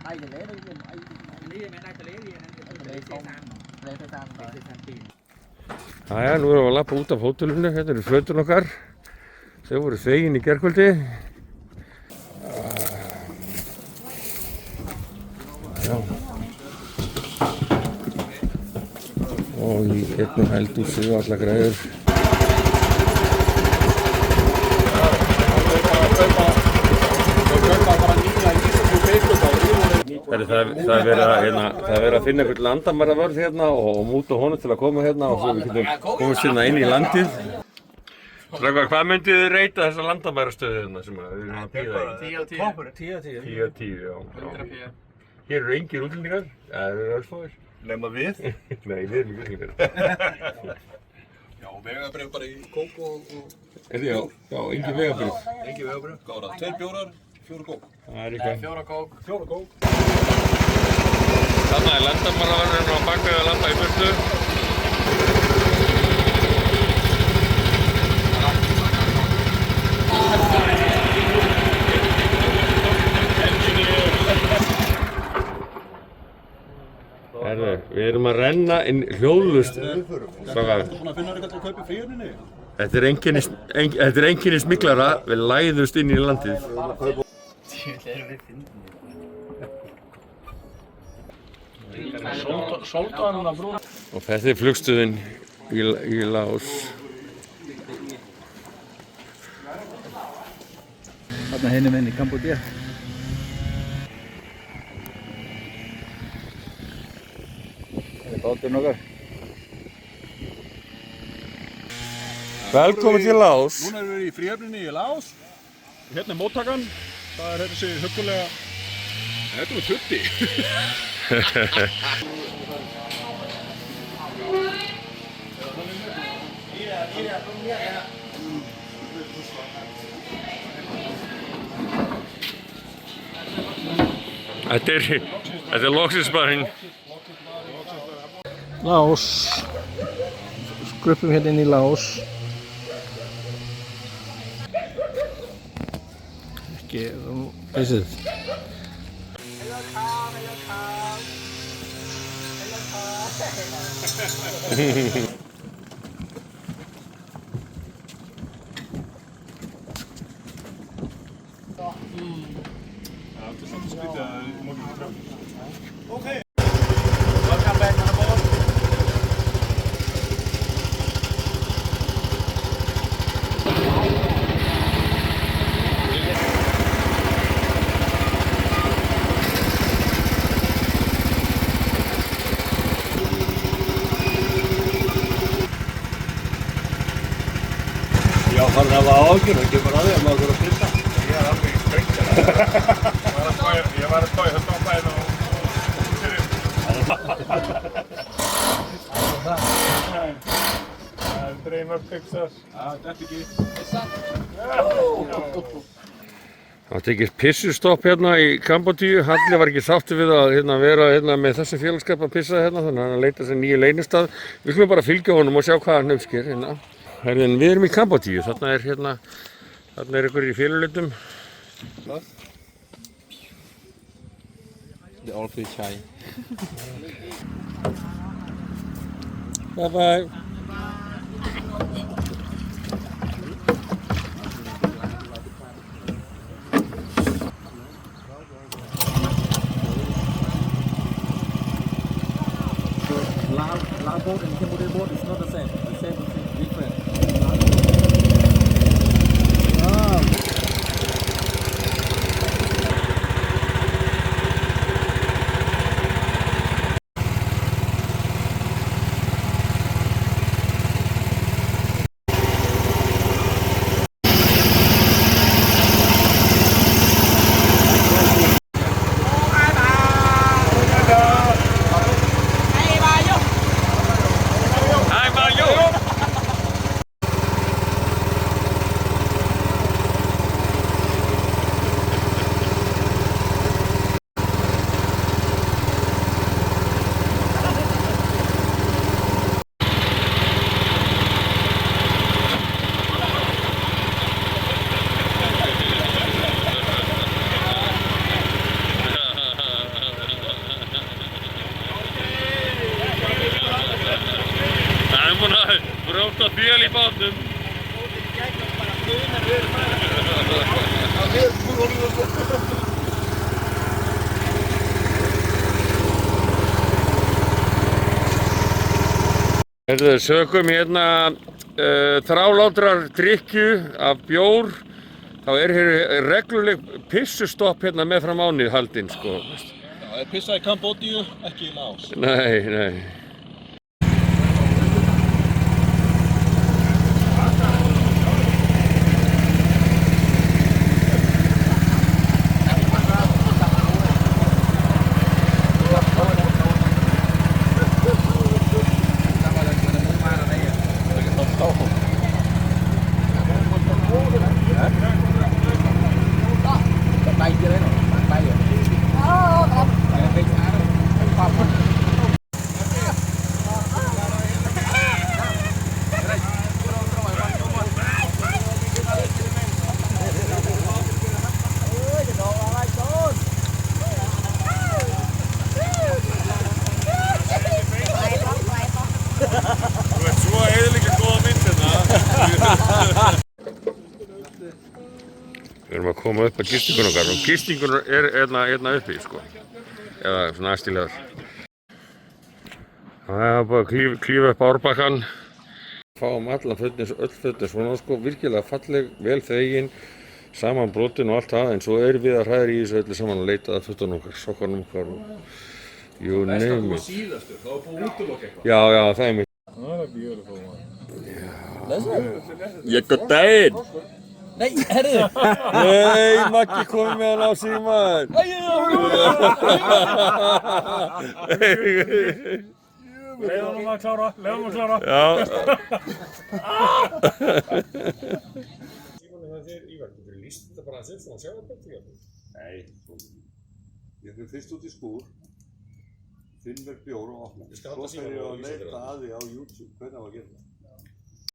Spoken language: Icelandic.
ai thì lấy đấy ai Lý mẹ đây lấy đi lấy xe sang lấy cái sang rồi. Jæja, nú erum við að labba út af hótelinu, hérna eru fötin okkar. Þau voru þvegin í gærkvöldi. Já. Og í einnu eldhúsi og allar græður. Það er verið að finna einhvern landamæravörð hérna og múta honum til að koma hérna og svo við getum komast hérna inn í landið. Strákar, hvað myndið þið reyta þessa landamærastöðu hérna sem við erum að bíða í? 10 af 10. 10 af 10, já. Hér eru engir útlendingar, það eru örfáir. Nema við? Nei, við erum ekki útlendingar. Já, vegabréf bara í kók og... Já, engin vegabréf. Engin vegabréf, hvað var það? 2 bjórar, 4 kók. Það er eitthvað. 4 kók. 4 kók. Þarna er landamæravörðurinn á bak við að landa í burtu. Herðu, við erum að renna inn hljóðlaust. Strákar. Þú búinn að finna eitthvað til að kaupa í fríhöfninni? Þetta er einkenni smyglara, við læðumst inn í landið. Og þetta er flugstöðin í Laos. Þarna hinum inn í Kambódía. Það er báturinn okkar. Velkomin til Laos. Núna erum við í fríhöfninni í Laos. Hérna er móttakan. Það er þessi huggulega... Þetta er tutti. Þetta er loksins-barinn. Laos. Skruppum hérna inn í Laos. Ekki, veisið. Já, það er alveg ágjörn, það kemur að því að maður þurfa að pissa. Ég er alveg í sprengja. Ég var að spá í það stoppaðinn og húsirinn. Það er dreymar Texas. Þetta ekki. Það tekist pissustopp hérna í Kambódíu. Halli var ekki sáttur við að vera með þessi félagskap að pissa hérna, þannig að hann leita sér nýju leynistað. Við skulum bara fylgja honum og sjá hvað hann uppsker hérna. Herðin, við erum í Kambódíu, þarna er ykkur í félagslitum. The all free chai. Bye bye. Lao boat and Cambodia boat is not the same. The same is different. Hi Mario. Heyrðu, sögum hérna þrálátrar drykkju af bjór, þá hér regluleg pissustopp hérna meðfram ánni haldinn, sko. Já, ég pissaði í Kambódíu, ekki í Laos. Nei, nei. Tay chưa đấy rồi, tay rồi. Þú ert svo eyðileggja góða mynd hérna. Við erum að koma upp að gistingun okkar og gistingun hérna uppi, sko. Eða svona aðstílegar. Það er bara að klífa upp árbakkan. Fáum allan fötin, öll fötin svona, sko, virkilega falleg, vel þegin, saman brotin og allt það, en svo erum við að hræða í þessu öllu saman að leita að fötunum okkar, sokkunum okkar og you name it. Síðastur, þá er búið útlokk eitthvað. Já, það er mitt. What a beautiful one. Ég god daginn! Nei, herðu! Nei, Maggi komið með hann á síman! Leiðum honum að klára, leiðum að klára. Já. Símon, það þér Ívar, getur þú lýst þetta bara að sér svona að sjá þetta til þetta? Nei, ég fyrir fyrst út í skúr, finn mér bjór og opna. Ég skal halda Svo fer símanum ég og að lýsa þér leita það. að því á YouTube, hvernig á að gera það.